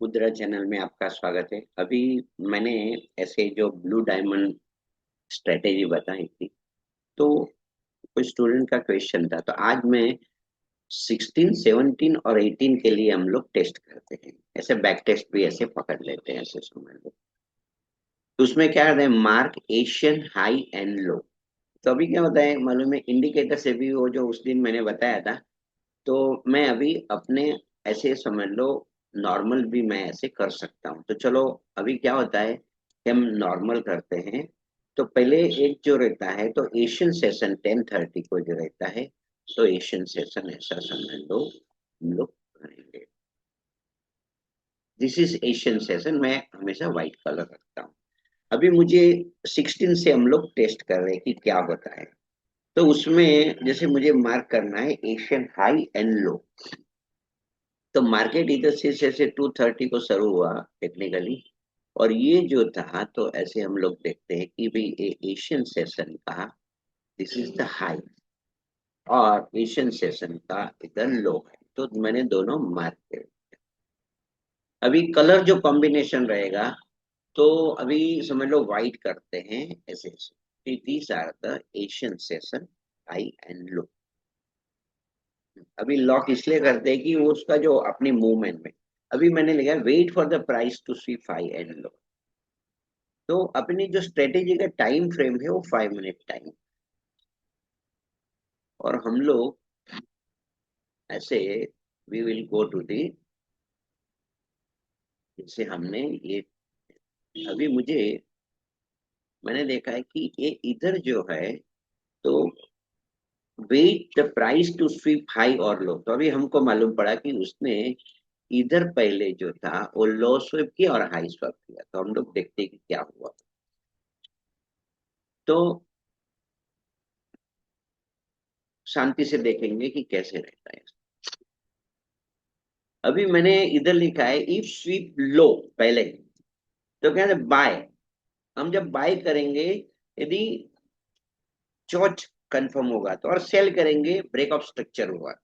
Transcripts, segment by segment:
मुद्रा चैनल में आपका स्वागत है। अभी मैंने ऐसे जो ब्लू डायमंड स्ट्रेटेजी बताई थी, तो कोई स्टूडेंट का क्वेश्चन था, तो आज मैं 16, 17 और 18 के लिए हम लोग टेस्ट करते हैं। ऐसे बैक टेस्ट भी ऐसे पकड़ लेते हैं, ऐसे समझ लो। तो उसमें क्या करते हैं, mark Asian high and low. तो अभी क्या होता है मालूम है, इंडिकेटर से भी वो जो उस दिन मैंने बताया था, तो मैं अभी अपने ऐसे समझ लो नॉर्मल भी मैं ऐसे कर सकता हूँ। तो चलो अभी क्या होता है कि हम नॉर्मल करते हैं। तो पहले एक जो रहता है, तो एशियन सेशन 10:30 को जो रहता है, तो एशियन सेशन ऐसा समझ लो हम लोग करेंगे। दिस इज एशियन सेशन, मैं हमेशा व्हाइट कलर रखता हूँ। अभी मुझे 16 से हम लोग टेस्ट कर रहे हैं कि क्या होता है। तो उसमें जैसे मुझे मार्क करना है एशियन हाई एंड लो। तो मार्केट इधर से जैसे 2:30 को शुरू हुआ टेक्निकली, और ये जो था तो ऐसे हम लोग देखते हैं कि भाई ये एशियन सेशन का दिस इज द हाई, और एशियन सेशन का इधर लो है। तो मैंने दोनों मार्क किए। अभी कलर जो कॉम्बिनेशन रहेगा, तो अभी समझ लो व्हाइट करते हैं ऐसे ऐसे। These are the Asian session high and low. अभी लॉक इसलिए करते हैं कि वो उसका जो अपनी मूवमेंट में, अभी मैंने लिखा wait for the price to sweep high and low. तो अपनी जो स्ट्रेटेजी का टाइम फ्रेम है वो 5 मिनट टाइम। और हम लोग ऐसे we will go to the, जैसे हमने ये अभी मुझे मैंने देखा है कि ये इधर जो है, तो wait the price to sweep high और लो। तो अभी हमको मालूम पड़ा कि उसने इधर पहले जो था वो लो स्वीप किया और हाई स्वीप किया। तो हम लोग देखते हैं कि क्या हुआ। तो शांति से देखेंगे कि कैसे रहता है। अभी मैंने इधर लिखा है इफ स्वीप लो पहले, तो क्या है बाय। हम जब बाय करेंगे, यदि चौच कंफर्म होगा तो, और सेल करेंगे ब्रेक ऑफ स्ट्रक्चर होगा।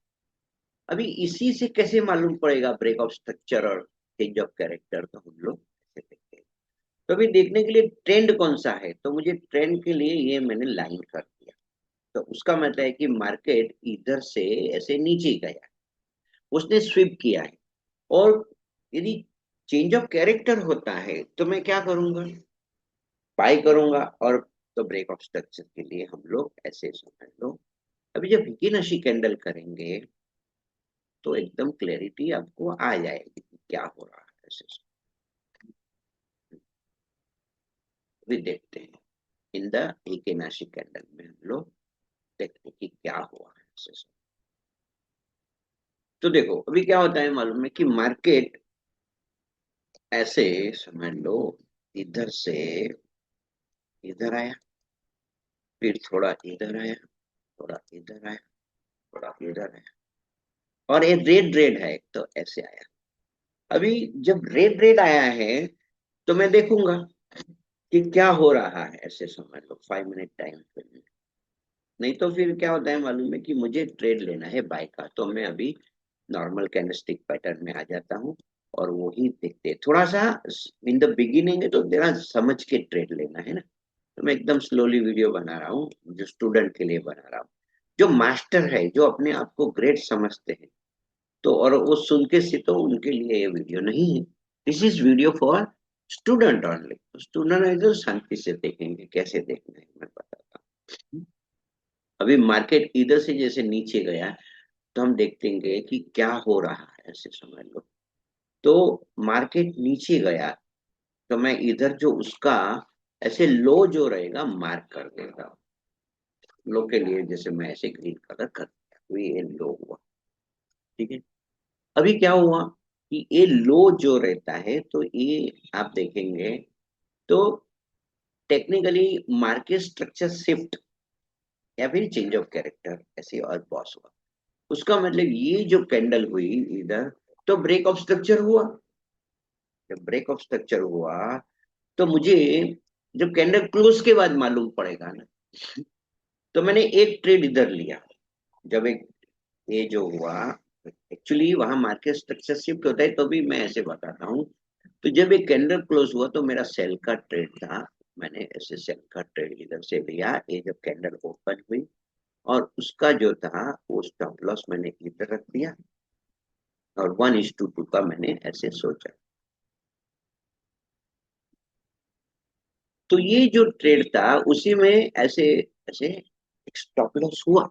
अभी इसी से कैसे मालूम पड़ेगा ब्रेक ऑफ स्ट्रक्चर और चेंज ऑफ कैरेक्टर, तो हम लोग ऐसे देखते हैं। तो अभी देखने के लिए ट्रेंड कौन सा है, तो मुझे ट्रेंड के लिए ये मैंने लाइन कर दिया। तो उसका मतलब है कि मार्केट इधर से ऐसे नीचे गया, उसने स्विप किया है। और यदि चेंज ऑफ कैरेक्टर होता है तो मैं क्या करूंगा, बाय करूंगा। और तो ब्रेक ऑफ स्ट्रक्चर के लिए हम लोग ऐसे समझ लो। अभी जब विकिनाशी कैंडल करेंगे, तो एकदम क्लैरिटी आपको आ जाएगी कि क्या हो रहा है ऐसे। अभी देखते हैं इन द विकिनाशी कैंडल में हम लोग देखते हैं कि क्या हुआ है ऐसे। तो देखो अभी क्या होता है मालूम है कि मार्केट ऐसे समझ लो इधर से इधर आया, फिर थोड़ा इधर आया, थोड़ा इधर आया, थोड़ा इधर आया, और ये रेड रेड है तो ऐसे आया। अभी जब रेड रेड आया है, तो मैं देखूंगा कि क्या हो रहा है ऐसे समझ लो 5 मिनट टाइम पे। नहीं तो फिर क्या होता है मालूम है कि मुझे ट्रेड लेना है बाय का, तो मैं अभी नॉर्मल कैंडलस्टिक पैटर्न में आ जाता हूँ। और वही देखते हैं थोड़ा सा इन द बिगिनिंग है, तो जरा समझ के ट्रेड लेना है ना। तो मैं एकदम स्लोली वीडियो बना रहा हूँ, जो स्टूडेंट के लिए बना रहा हूँ। जो मास्टर है, जो अपने आप को ग्रेट समझते हैं, तो और वो सुन के से, तो उनके लिए ये वीडियो नहीं है। This is video for student only. Student है तो शांति से देखेंगे, कैसे देखना है मैं बताता हूँ। अभी मार्केट इधर से जैसे नीचे गया, तो हम देखेंगे कि क्या हो रहा है ऐसे समझ लो। तो मार्केट नीचे गया, तो मैं इधर जो उसका ऐसे लो जो रहेगा मार्क कर देता हूँ। लो के लिए जैसे मैं ऐसे ग्रीन कलर कर दिया, तो ये लो हुआ। ठीक है। अभी क्या हुआ कि ये लो जो रहता है, तो ये आप देखेंगे, तो टेक्निकली मार्केट स्ट्रक्चर शिफ्ट या फिर चेंज ऑफ कैरेक्टर ऐसे और बॉस हुआ। उसका मतलब ये जो कैंडल हुई इधर, तो ब्रेक ऑफ स्ट्रक्चर हुआ। जब ब्रेक ऑफ स्ट्रक्चर हुआ, तो मुझे जब कैंडल क्लोज के बाद मालूम पड़ेगा ना, तो मैंने एक ट्रेड इधर लिया। जब एक ये जो हुआ, एक्चुअली वहां मार्केट स्ट्रक्चर शिफ्ट होता है, तो भी मैं ऐसे बताता हूँ। तो जब ये कैंडल क्लोज हुआ तो मेरा सेल का ट्रेड था, मैंने ऐसे सेल का ट्रेड इधर से लिया, ये जब कैंडल ओपन हुई और उसका जो था वो स्टॉप लॉस मैंने इधर रख दिया, और 1:2 का मैंने ऐसे सोचा। तो ये जो ट्रेड था उसी में ऐसे ऐसे एक स्टॉप लॉस हुआ।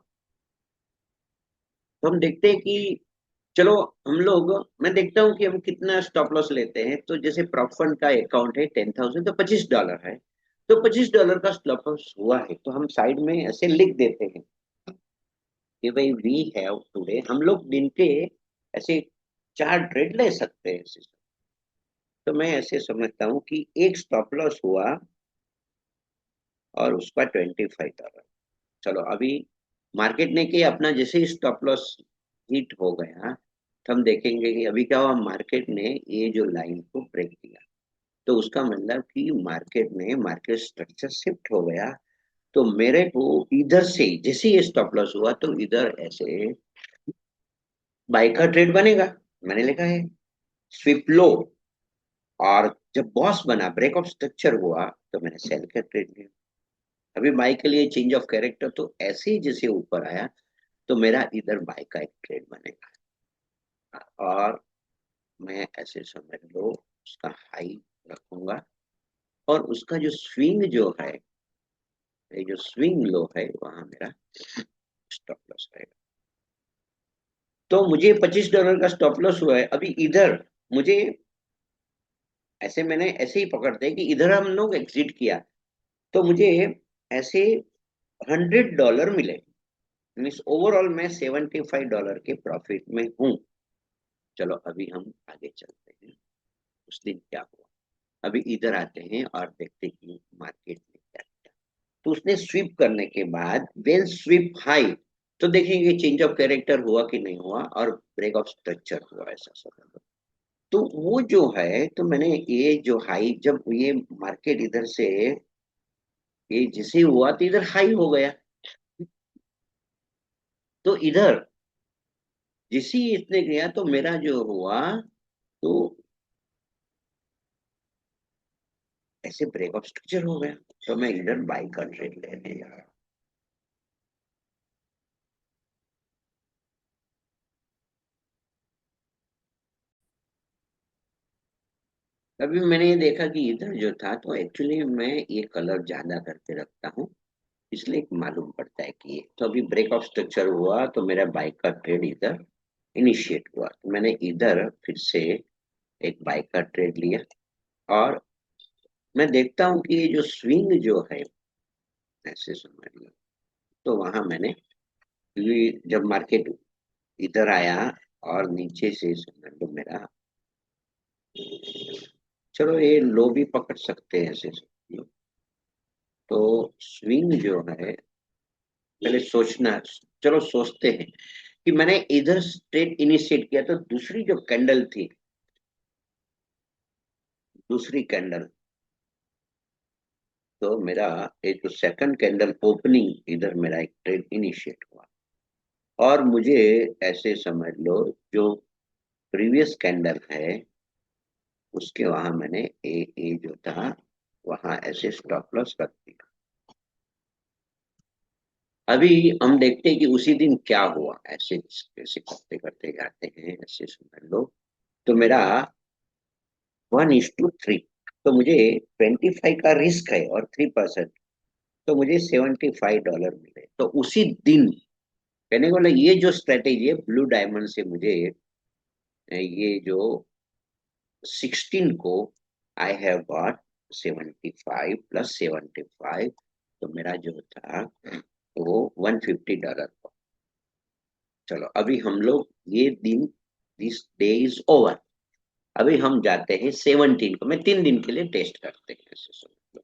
तो हम देखते हैं कि चलो हम लोग, मैं देखता हूँ कि हम कितना स्टॉप लॉस लेते हैं। तो जैसे प्रॉप फंड का अकाउंट है 10,000, तो $25 है। तो $25 का स्टॉप लॉस हुआ है, तो हम साइड में ऐसे लिख देते हैं कि भाई वी हैव टुडे, हम लोग दिन के ऐसे 4 ट्रेड ले सकते हैं ऐसे। तो मैं ऐसे समझता हूँ कि एक स्टॉप लॉस हुआ और उसका $25। चलो अभी मार्केट ने कि अपना जैसे ही स्टॉप लॉस हिट हो गया, तो हम देखेंगे कि अभी क्या हुआ, मार्केट ने ये जो लाइन को ब्रेक किया। तो उसका मतलब कि मार्केट ने मार्केट स्ट्रक्चर शिफ्ट हो गया। तो मेरे को इधर से जैसे ये स्टॉप लॉस हुआ तो इधर ऐसे बाय का ट्रेड बनेगा, मैंने लिखा है स्विप लो। और जब बॉस बना, ब्रेक ऑफ स्ट्रक्चर हुआ, तो मैंने सेल का ट्रेड लिया। अभी बाय के लिए चेंज ऑफ कैरेक्टर, तो ऐसे ही जैसे ऊपर आया तो मेरा इधर बाय का एक ट्रेड बनेगा। और मैं ऐसे समझ लो उसका हाई रखूंगा, और उसका जो स्विंग जो है, ये जो स्विंग लो है, वहां मेरा स्टॉप लॉस रहेगा। तो मुझे $25 का स्टॉप लॉस हुआ है अभी इधर। मुझे ऐसे मैंने ऐसे ही पकड़ते हैं कि इधर हम लोग एग्जिट किया, तो मुझे ऐसे $100 मिले। मीन्स ओवरऑल मैं $75 के प्रॉफिट में हूँ। चलो अभी हम आगे चलते हैं, उस दिन क्या हुआ। अभी इधर आते हैं और देखते हैं कि मार्केट में क्या किया। तो उसने स्वीप करने के बाद वेन स्वीप हाई, तो देखेंगे चेंज ऑफ कैरेक्टर हुआ कि नहीं हुआ, और ब्रेक ऑफ स्ट्रक्चर हुआ, ऐसा सब। तो वो जो है, तो मैंने ये जो हाई, जब ये मार्केट इधर से ये जैसे हुआ तो इधर हाई हो गया। तो इधर जैसे ही इसने गया तो मेरा जो हुआ, तो ऐसे ब्रेक ऑफ स्ट्रक्चर हो गया। तो मैं इधर बाई का ट्रेड लेने जा रहा हूँ। अभी मैंने ये देखा कि इधर जो था, तो एक्चुअली मैं ये कलर ज्यादा करके रखता हूँ, इसलिए मालूम पड़ता है कि तो अभी ब्रेक ऑफ स्ट्रक्चर हुआ तो मेरा बाइक का ट्रेड इधर इनिशिएट हुआ, तो मैंने इधर फिर से एक बाइक का ट्रेड लिया। और मैं देखता हूँ कि ये जो स्विंग जो है, ऐसे समझ लो, तो वहां मैंने जब मार्केट इधर आया और नीचे से समझ लो मेरा, चलो ये लो भी पकड़ सकते हैं ऐसे समझ लो। तो स्विंग जो है, पहले सोचना, चलो सोचते हैं कि मैंने इधर ट्रेड इनिशिएट किया, तो दूसरी जो कैंडल थी, दूसरी कैंडल, तो मेरा एक जो सेकंड कैंडल ओपनिंग, इधर मेरा एक ट्रेड इनिशिएट हुआ। और मुझे ऐसे समझ लो जो प्रीवियस कैंडल है उसके वहां मैंने ए जो था वहां ऐसे स्टॉप लॉस रख दिया। अभी हम देखते हैं कि उसी दिन क्या हुआ, ऐसे ऐसे करते करते जाते हैं, ऐसे समझ लो। तो मेरा 1:3, तो मुझे 25 का रिस्क है और 3%, तो मुझे $75 मिले। तो उसी दिन कहने को ना, ये जो स्ट्रेटेजी है ब्लू डायमंड से, मुझे ये जो 16 को आई हैव गॉट 75 + 75, तो मेरा जो था वो $150 था। चलो अभी हम लोग ये दिन, दिस डे इज ओवर। अभी हम जाते हैं 17 को, मैं 3 दिन के लिए टेस्ट करते हैं ऐसे समझ लो,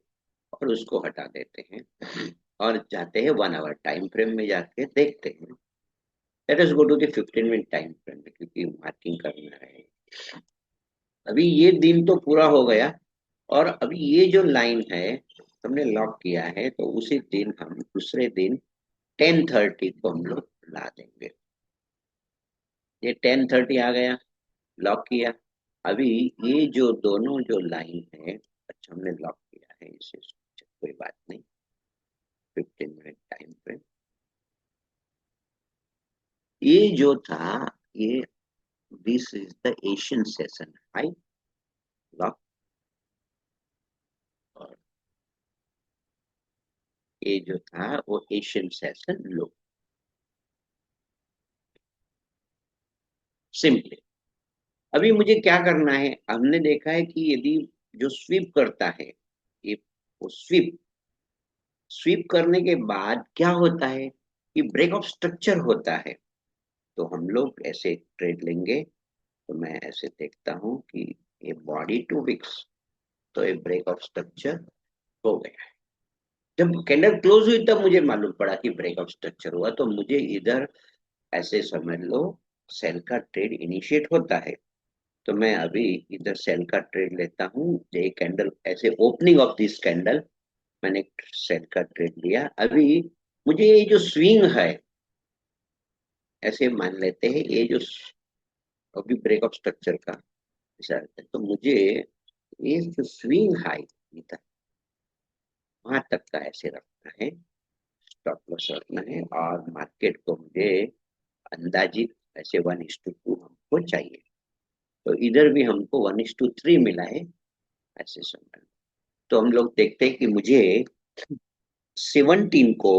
और उसको हटा देते हैं और जाते हैं 1 आवर टाइम फ्रेम में, जाके देखते हैं। Let us go to the 15 minute time frame में, क्योंकि मार्किंग करना है। अभी ये दिन तो पूरा हो गया, और अभी ये जो लाइन है हमने लॉक किया है, तो उसी दिन हम दूसरे दिन 10:30 को हम लोग ला देंगे। ये 10:30 आ गया, लॉक किया। अभी ये जो दोनों जो लाइन है, अच्छा हमने लॉक किया है इसे, कोई बात नहीं। 15 मिनट टाइम पे ये जो था, ये this is the Asian session high, lock. और ये जो था वो एशियन सेशन लो, सिंपली। अभी मुझे क्या करना है, हमने देखा है कि यदि जो स्वीप करता है, ये वो स्वीप स्वीप करने के बाद क्या होता है कि ब्रेक ऑफ स्ट्रक्चर होता है। तो हम लोग ऐसे ट्रेड लेंगे। तो मैं ऐसे देखता हूँ कि ये बॉडी टू विक्स, तो ये ब्रेक ऑफ स्ट्रक्चर हो गया है। जब कैंडल क्लोज हुई तब मुझे मालूम पड़ा कि ब्रेक ऑफ स्ट्रक्चर हुआ, तो मुझे इधर ऐसे समझ लो सेल का ट्रेड इनिशिएट होता है। तो मैं अभी इधर सेल का ट्रेड लेता हूँ। ये कैंडल ऐसे ओपनिंग ऑफ दिस कैंडल मैंने सेल का ट्रेड लिया। अभी मुझे ये जो स्विंग है, ऐसे मान लेते हैं ये जो अभी ब्रेक ऑफ स्ट्रक्चर का इशारा है, तो मुझे ये जो स्विंग हाई था वहां तक का ऐसे रखना है, स्टॉप लॉस रखना है। और मार्केट को मुझे अंदाजित ऐसे 1:2 हमको चाहिए। तो इधर भी हमको 1:3 मिला है, ऐसे समझ। तो हम लोग देखते हैं कि मुझे 17 को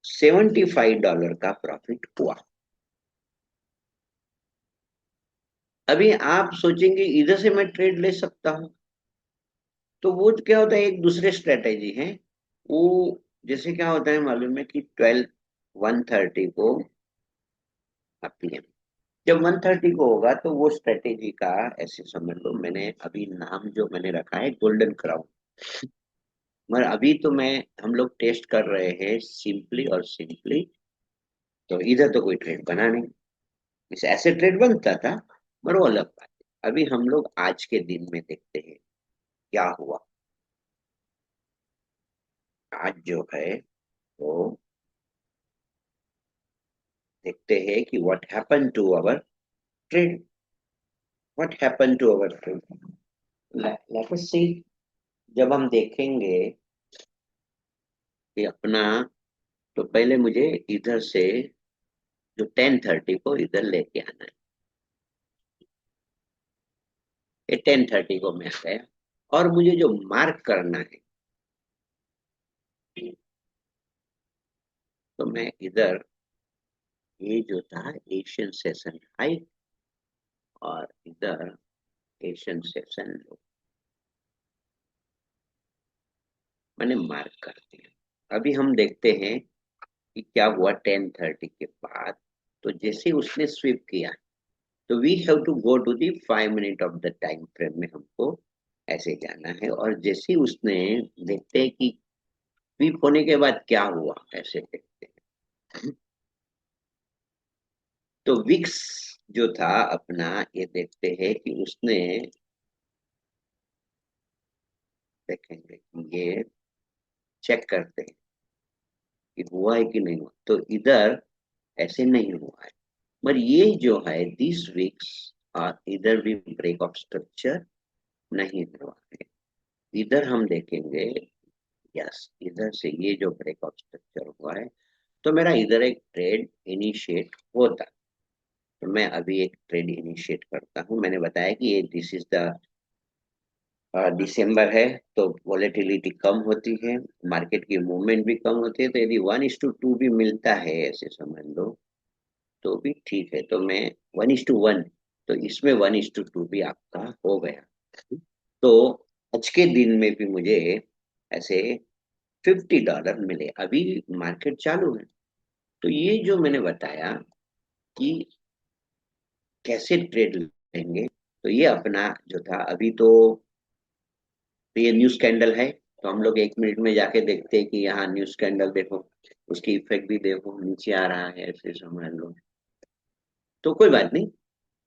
$75 का प्रॉफिट हुआ। अभी आप सोचेंगे इधर से मैं ट्रेड ले सकता हूँ, तो वो क्या होता है, एक दूसरे स्ट्रेटेजी है वो। जैसे क्या होता है मालूम है कि 1:30 को पीएम, जब 1:30 को होगा तो वो स्ट्रेटेजी का ऐसे समझ लो, मैंने अभी नाम जो मैंने रखा है गोल्डन क्राउन। मगर अभी तो मैं हम लोग टेस्ट कर रहे हैं सिंपली और सिंपली। तो इधर तो कोई ट्रेड बना नहीं, इस ऐसे ट्रेड बनता था, मगर वो अलग बात है। अभी हम लोग आज के दिन में देखते हैं क्या हुआ। आज जो है वो देखते हैं कि what happen to our trade, what happen to our trade. Let us see. जब हम देखेंगे कि अपना, तो पहले मुझे इधर से जो 10:30 को इधर लेके आना है। ये 10:30 को मैं आ गया, और मुझे जो मार्क करना है, तो मैं इधर ये जो था एशियन सेशन हाई, और इधर एशियन सेशन लो, मैंने मार्क कर दिया। अभी हम देखते हैं कि क्या हुआ 10:30 के बाद। तो जैसे उसने स्वीप किया, तो we have to go to the 5 minute of the time frame में हमको ऐसे जाना है। और जैसे उसने, देखते हैं कि स्वीप होने के बाद क्या हुआ, ऐसे देखते हैं। तो विक्स जो था अपना, ये देखते हैं कि उसने, देखेंगे कि ये चेक करते हैं कि हुआ है कि नहीं हुआ। तो इधर ऐसे नहीं हुआ है, पर ये जो है दिस वीक्स, और इधर भी ब्रेक ऑफ स्ट्रक्चर नहीं हुआ है। इधर हम देखेंगे, यस इधर से ये जो ब्रेक ऑफ स्ट्रक्चर हुआ है, तो मेरा इधर एक ट्रेड इनिशिएट होता। तो मैं अभी एक ट्रेड इनिशिएट करता हूं। मैंने बताया कि ये दिस इज द दिसंबर है, तो वॉलेटिलिटी कम होती है, मार्केट की मूवमेंट भी कम होती है। तो यदि 1:2 भी मिलता है ऐसे समझ लो, तो भी ठीक है। तो मैं 1:1, तो इसमें 1:2 भी आपका हो गया। तो आज के दिन में भी मुझे ऐसे $50 मिले। अभी मार्केट चालू है। तो ये जो मैंने बताया कि कैसे ट्रेड लेंगे, तो ये अपना जो था अभी तो ये न्यूज कैंडल है। तो हम लोग 1 मिनट में जाके देखते हैं कि यहाँ न्यूज कैंडल देखो, उसकी इफेक्ट भी देखो, नीचे आ रहा है ऐसे समझ लो। तो कोई बात नहीं,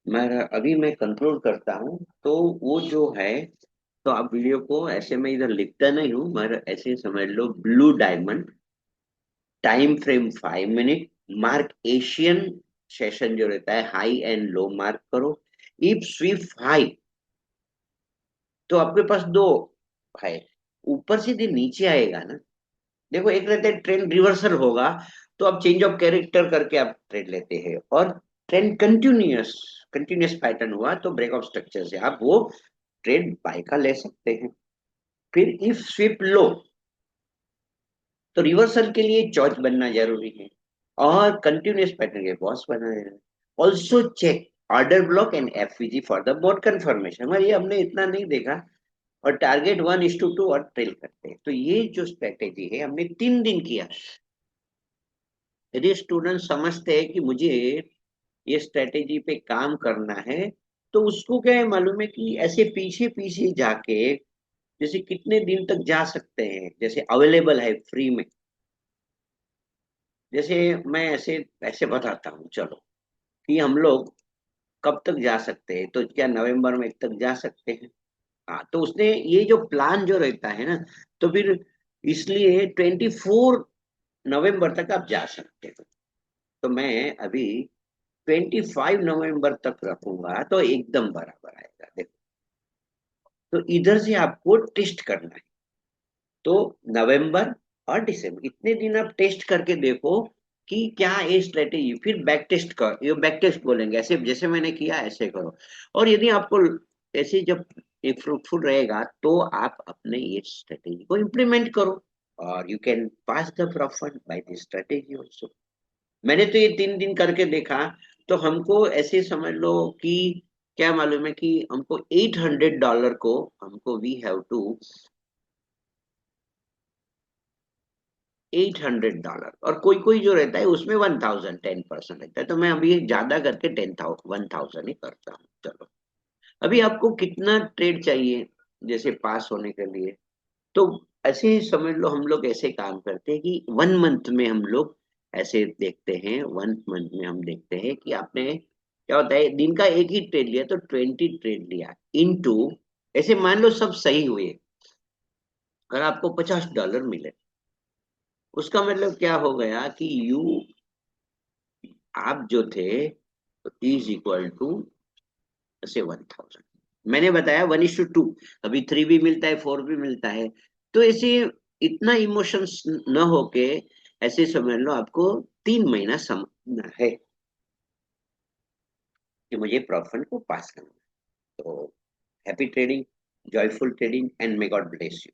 मैं अभी मैं कंट्रोल करता हूँ। तो वो जो है, तो आप वीडियो को ऐसे, मैं इधर लिखता नहीं हूँ मगर ऐसे समझ लो, blue diamond, time frame 5 minute, mark Asian session जो रहता है हाई एंड लो मार्क करो। इफ स्वीप हाई तो आपके पास दो है, ऊपर से जो नीचे आएगा ना, देखो एक रहता है ट्रेंड रिवर्सल होगा, तो आप चेंज ऑफ कैरेक्टर करके आप ट्रेड लेते हैं, और ट्रेंड कंटिन्यूअस कंटिन्यूअस पैटर्न हुआ तो ब्रेक ऑफ स्ट्रक्चर से आप वो ट्रेड बाय का ले सकते हैं। फिर इफ स्वीप लो तो रिवर्सल के लिए चॉइस बनना जरूरी है, और कंटिन्यूअस पैटर्न के बॉस बनना जरूरी है। Also check order block and FVG for the board confirmation, हमारे ये हमने इतना नहीं देखा, और टारगेट 1:2 और ट्रेल करते हैं। तो ये जो स्ट्रेटेजी है हमने 3 दिन किया। यदि स्टूडेंट समझते हैं कि मुझे ये स्ट्रेटेजी पे काम करना है, तो उसको क्या है मालूम है कि ऐसे पीछे पीछे जाके जैसे कितने दिन तक जा सकते हैं, जैसे अवेलेबल है फ्री में। जैसे मैं ऐसे ऐसे बताता हूँ चलो, कि हम लोग कब तक जा सकते हैं, तो क्या नवंबर में तक जा सकते हैं। हाँ, तो उसने ये जो प्लान जो रहता है ना, तो फिर इसलिए 24 नवंबर तक आप जा सकते हो। तो मैं अभी 25 नवंबर तक रखूंगा तो एकदम बराबर आएगा, देखो। तो इधर से आपको टेस्ट करना है। तो नवंबर और दिसंबर इतने दिन आप टेस्ट करके देखो कि क्या ये स्ट्रेटेजी, फिर बैक टेस्ट कर, ये बैक टेस्ट बोलेंगे, ऐसे जैसे मैंने किया ऐसे करो। और यदि आपको ऐसे जब ये फ्रूटफुल रहेगा तो आप अपने ये स्ट्रेटेजी को इम्प्लीमेंट करो, और you can pass the profit by this strategy also. मैंने तो ये 3 दिन करके देखा, तो हमको ऐसे समझ लो कि क्या मालूम है कि हमको $800 को हमको वी हैव टू $800, और कोई कोई जो रहता है उसमें 1000 10% रहता है, तो मैं अभी ज्यादा करके 10,000 ही करता हूँ। चलो, अभी आपको कितना ट्रेड चाहिए जैसे पास होने के लिए, तो ऐसे ही समझ लो हम लोग ऐसे काम करते हैं कि 1 मंथ में हम लोग ऐसे देखते हैं, 1 मंथ में हम देखते हैं कि आपने क्या होता है, दिन का एक ही ट्रेड लिया तो 20 ट्रेड लिया इनटू, ऐसे मान लो सब सही हुए, अगर आपको $50 मिले, उसका मतलब क्या हो गया कि यू आप जो थे इज इक्वल टू से 1000। मैंने बताया 1:2, कभी 3 भी मिलता है, 4 भी मिलता है। तो ऐसे इतना इमोशंस न होके ऐसे समझ लो आपको 3 महीना समझना है कि मुझे प्रॉफिट को पास करना है। तो happy trading, joyful trading, and may God bless you.